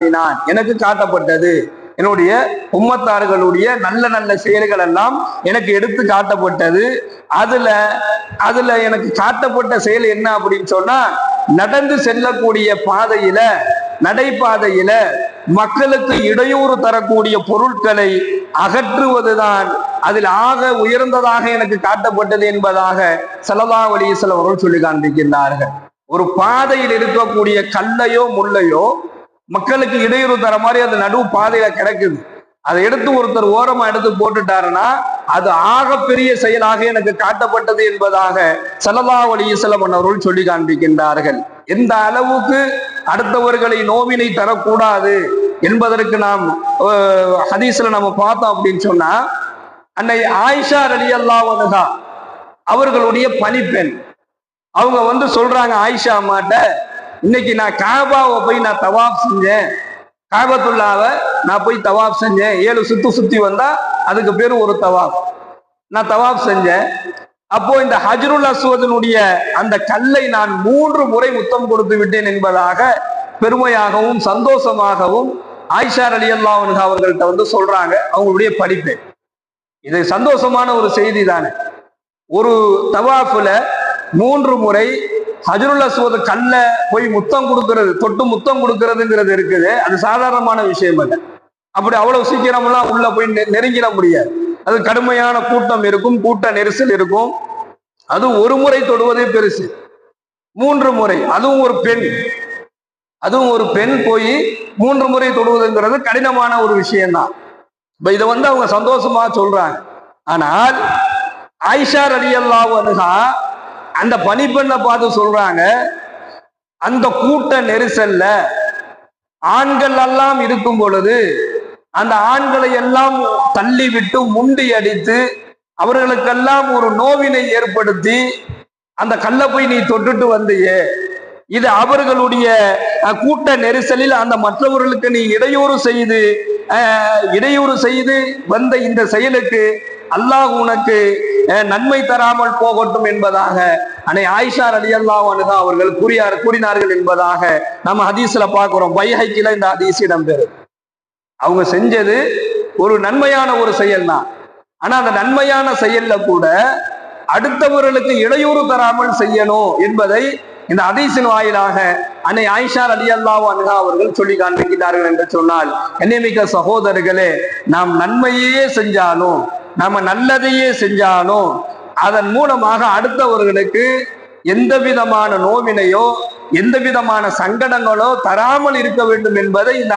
எனக்கு காட்டப்பட்டது. என்னுடைய உம்மத்தார்களுடைய நல்ல நல்ல செயல்கள் எல்லாம் எனக்கு எடுத்து காட்டப்பட்டது. அதுல அதுல எனக்கு காட்டப்பட்ட செயல் என்ன அப்படின்னு சொன்னா, நடந்து செல்லக்கூடிய பாதையில, நடைபாதையில மக்களுக்கு இடையூறு தரக்கூடிய பொருட்களை அகற்றுவதுதான் அதில் ஆக உயர்ந்ததாக எனக்கு காட்டப்பட்டது என்பதாக ஸல்லல்லாஹு அலைஹி வஸல்லம் அவர்கள் சொல்லி காண்பிக்கின்றார்கள். ஒரு பாதையில் இருக்கக்கூடிய கல்லையோ முள்ளையோ மக்களுக்கு இடையூறு தர மாதிரி அது நடுவு பாதையில கிடக்குது, அதை எடுத்து ஒருத்தர் ஓரமா எடுத்து போட்டுட்டாருன்னா அது ஆகப்பெரிய செயலாக எனக்கு காட்டப்பட்டது என்பதாக ஸல்லல்லாஹு அலைஹி வஸல்லம் அவர்கள் சொல்லி காண்பிக்கின்றார்கள். எந்த அளவுக்கு அடுத்தவர்களை நோவினை தரக்கூடாது என்பதற்கு நாம் ஹதீஸ்ல நம்ம பார்த்தோம் அப்படின்னு சொன்னா, அன்னை ஆயிஷா ரலியல்லாஹு அன்ஹா அவர்களுடைய பணிப்பெண் அவங்க சொல்றாங்க ஆயிஷா அம்மாட்ட, இன்னைக்கு நான் காபாவை போய் நான் தவாப் செஞ்சேன், காபத்துல்லாவை நான் போய் தவாப் செஞ்சேன், 7 சுத்து சுத்தி வந்தா அதுக்கு பேரு ஒரு தவாப், நான் தவாப் செஞ்சேன். அப்போ இந்த ஹஜ்ருல் அஸ்வதினுடைய அந்த கல்லை நான் 3 முறை முத்தம் கொடுத்து விட்டேன் என்பதாக பெருமையாகவும் சந்தோஷமாகவும் ஆயிஷா ரலியல்லாஹு அன்ஹா அவர்கள்ட்ட சொல்றாங்க அவங்களுடைய படிப்பு. இது சந்தோஷமான ஒரு செய்தி தானே. ஒரு தவாஃபுல 3 முறை ஹஜ்ருல் அஸ்வத் கல்ல போய் முத்தம் கொடுக்கிறது, தொட்டு முத்தம் கொடுக்கிறதுங்கிறது இருக்குது, அது சாதாரணமான விஷயம் அல்ல. அப்படி அவ்வளவு சீக்கிரமெல்லாம் உள்ள போய் நெருங்கிட முடியாது. அது கடுமையான கூட்டம் இருக்கும், கூட்ட நெரிசல் இருக்கும். அது ஒரு முறை தொடுவதே பெருசு, 3 முறை, அதுவும் ஒரு பெண் போய் 3 முறை தொடுவதுங்கிறது கடினமான ஒரு விஷயம்தான். இப்ப இதை அவங்க சந்தோஷமா சொல்றாங்க. ஆனால் ஆயிஷா ரலியல்லாஹு அன்ஹா அந்த பணிப்பெண்ணை பார்த்து சொல்றாங்க, அந்த கூட்ட நெரிசல்ல ஆண்கள் எல்லாம் இருக்கும் பொழுது அந்த ஆண்களை எல்லாம் தள்ளி விட்டு முண்டி அடித்து அவர்களுக்கெல்லாம் ஒரு நோவினை ஏற்படுத்தி அந்த கல்லை போய் நீ தொட்டுட்டு வந்தியே, இது அவர்களுடைய கூட்ட நெரிசலில் அந்த மற்றவர்களுக்கு நீ இடையூறு செய்து வந்த இந்த செயலுக்கு அல்லாஹ் உனக்கு நன்மை தராமல் போகட்டும் என்பதாக அன்னை ஆயிஷா ரலியல்லாஹு அன்ஹா அவர்கள் கூறினார்கள் என்பதாக நம்ம ஹதீஸ்ல பார்க்கிறோம். பைஹக்கில இந்த ஹதீஸ் இடம்பெறும். அவங்க செஞ்சது ஒரு நன்மையான ஒரு செயல் தான். ஆனா அந்த நன்மையான செயல்ல கூட அடுத்தவர்களுக்கு இடையூறு தராமல் செய்யணும் என்பதை இந்த ஹதீஸின் வாயிலாக அன்னை ஆயிஷா ரலியல்லாஹு அன்ஹா அவர்கள் சொல்லி காண்பிக்கிறார்கள் என்று சொன்னால், கண்ணியமிக்க சகோதரர்களே, நாம் நன்மையே செஞ்சாலும், நம்ம நல்லதையே செஞ்சாலும் அதன் மூலமாக அடுத்தவர்களுக்கு எந்த விதமான நோவினையோ எந்த விதமான சங்கடங்களோ தராமல் இருக்க வேண்டும் என்பதை